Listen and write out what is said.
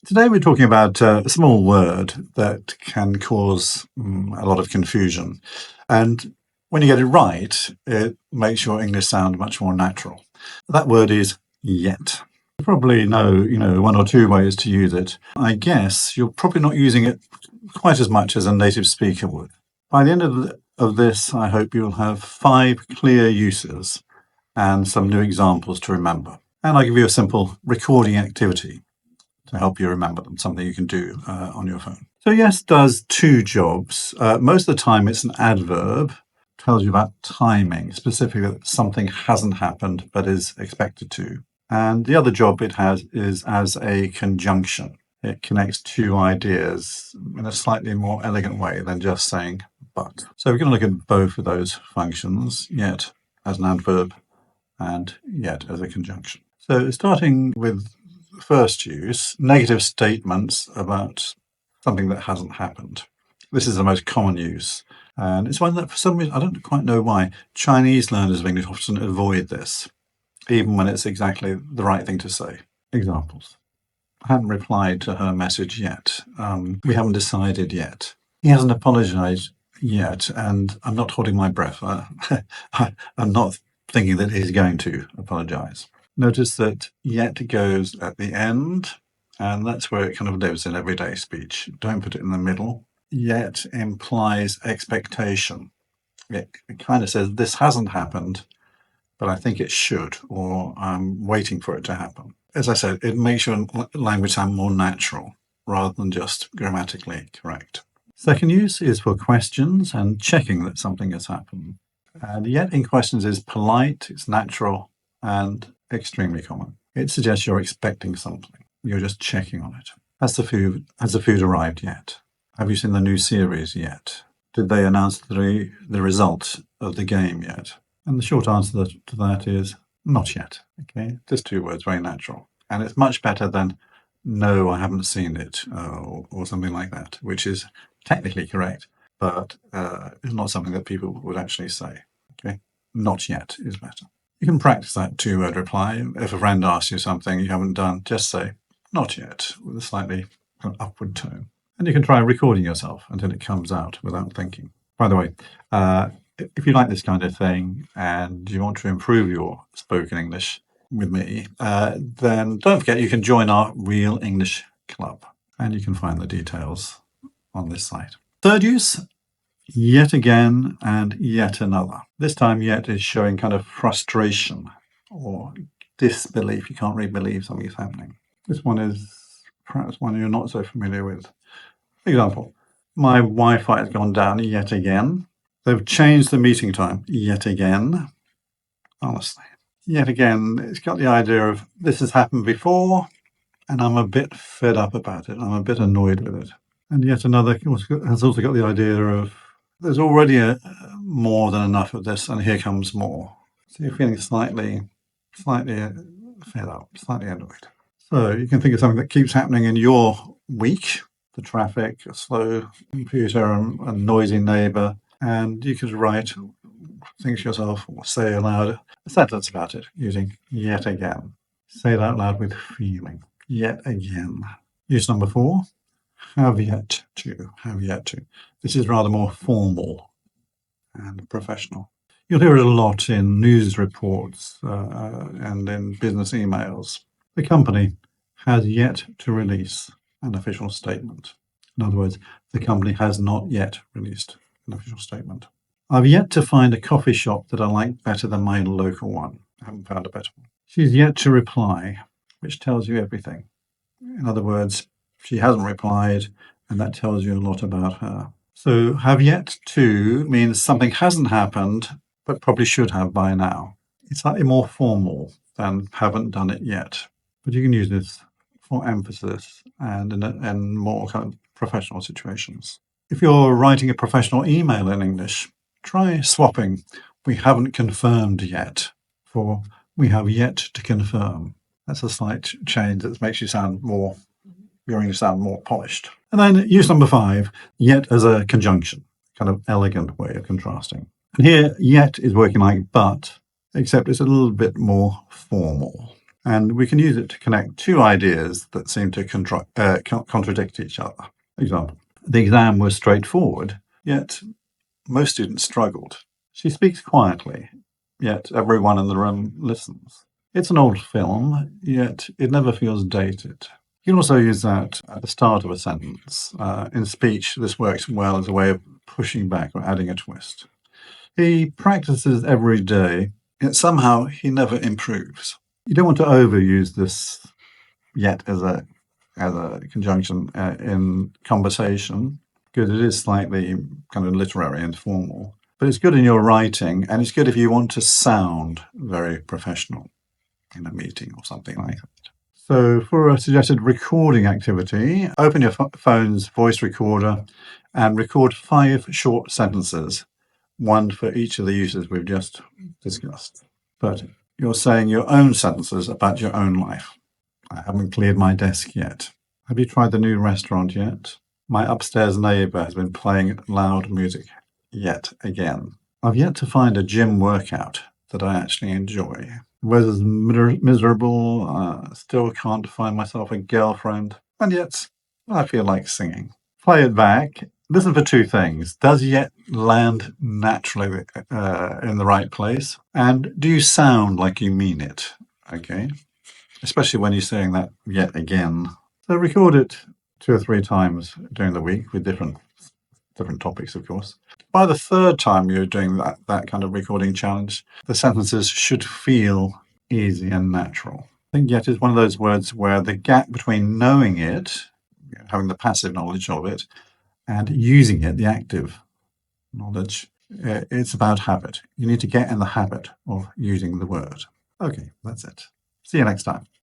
Today we're talking about a small word that can cause a lot of confusion. And when you get it right, it makes your English sound much more natural. That word is yet. You probably know, one or two ways to use it. I guess you're probably not using it quite as much as a native speaker would. By the end of this, I hope you'll have 5 clear uses and some new examples to remember. And I'll give you a simple recording activity to help you remember them, something you can do on your phone. So yes does 2 jobs. Most of the time it's an adverb, tells you about timing, specifically that something hasn't happened but is expected to. And the other job it has is as a conjunction. It connects 2 ideas in a slightly more elegant way than just saying but. So we're going to look at both of those functions, yet as an adverb and yet as a conjunction. So starting with first use, negative statements about something that hasn't happened. This is the most common use. And it's one that for some reason, I don't quite know why, Chinese learners of English often avoid this, even when it's exactly the right thing to say. Examples. I haven't replied to her message yet. We haven't decided yet. He hasn't apologized yet, and I'm not holding my breath. I'm not thinking that he's going to apologize. Notice that yet goes at the end, and that's where it kind of lives in everyday speech. Don't put it in the middle. Yet implies expectation. It kind of says, this hasn't happened, but I think it should, or I'm waiting for it to happen. As I said, it makes your language sound more natural rather than just grammatically correct. Second use is for questions and checking that something has happened. And yet in questions is polite, it's natural, and extremely common. It suggests you're expecting something. You're just checking on it. Has the food arrived yet? Have you seen the new series yet? Did they announce the result of the game yet? And the short answer to that is not yet. Okay, just 2 words, very natural. And it's much better than no, I haven't seen it, or something like that, which is technically correct, but it's not something that people would actually say. Okay, not yet is better. You can practice that 2-word reply. If a friend asks you something you haven't done, just say, not yet, with a slightly kind of upward tone. And you can try recording yourself until it comes out without thinking. By the way, if you like this kind of thing and you want to improve your spoken English with me, then don't forget you can join our Real English Club, and you can find the details on this site. Third use, yet again and yet another. This time yet is showing kind of frustration or disbelief. You can't really believe something is happening. This one is perhaps one you're not so familiar with. Example, my Wi-Fi has gone down yet again. They've changed the meeting time yet again. Honestly, yet again, it's got the idea of this has happened before and I'm a bit fed up about it. I'm a bit annoyed with it. And yet another has also got the idea of there's already more than enough of this and here comes more. So you're feeling slightly fed up, slightly annoyed. So you can think of something that keeps happening in your week, the traffic, a slow computer, a noisy neighbour, and you could write, think to yourself or say aloud a sentence about it using yet again. Say it out loud with feeling. Yet again. Use number 4, have yet to. Have yet to. This is rather more formal and professional. You'll hear it a lot in news reports and in business emails. The company has yet to release an official statement. In other words, the company has not yet released an official statement. I've yet to find a coffee shop that I like better than my local one. I haven't found a better one. She's yet to reply, which tells you everything. In other words, she hasn't replied, and that tells you a lot about her. So have yet to means something hasn't happened, but probably should have by now. It's slightly more formal than haven't done it yet. But you can use this for emphasis and in more kind of professional situations. If you're writing a professional email in English, try swapping we haven't confirmed yet for we have yet to confirm. That's a slight change that makes your English sound more polished. And then use number 5, yet as a conjunction, kind of elegant way of contrasting. And here, yet is working like but, except it's a little bit more formal. And we can use it to connect two ideas that seem to contradict each other. Example, the exam was straightforward, yet most students struggled. She speaks quietly, yet everyone in the room listens. It's an old film, yet it never feels dated. You can also use that at the start of a sentence. In speech, this works well as a way of pushing back or adding a twist. He practices every day, yet somehow he never improves. You don't want to overuse this yet as a conjunction in conversation, because it is slightly kind of literary and formal. But it's good in your writing, and it's good if you want to sound very professional in a meeting or something like that. So for a suggested recording activity, open your phone's voice recorder and record 5 short sentences, one for each of the uses we've just discussed. But you're saying your own sentences about your own life. I haven't cleared my desk yet. Have you tried the new restaurant yet? My upstairs neighbour has been playing loud music yet again. I've yet to find a gym workout that I actually enjoy. Weather's miserable, still can't find myself a girlfriend, and yet I feel like singing. Play it back. Listen for two things. Does yet land naturally in the right place? And do you sound like you mean it? Okay. Especially when you're saying that yet again. So record it 2 or 3 times during the week with different topics, of course. By the third time you're doing that kind of recording challenge, the sentences should feel easy and natural. I think yet is one of those words where the gap between knowing it, having the passive knowledge of it, and using it, the active knowledge, it's about habit. You need to get in the habit of using the word. Okay, that's it. See you next time.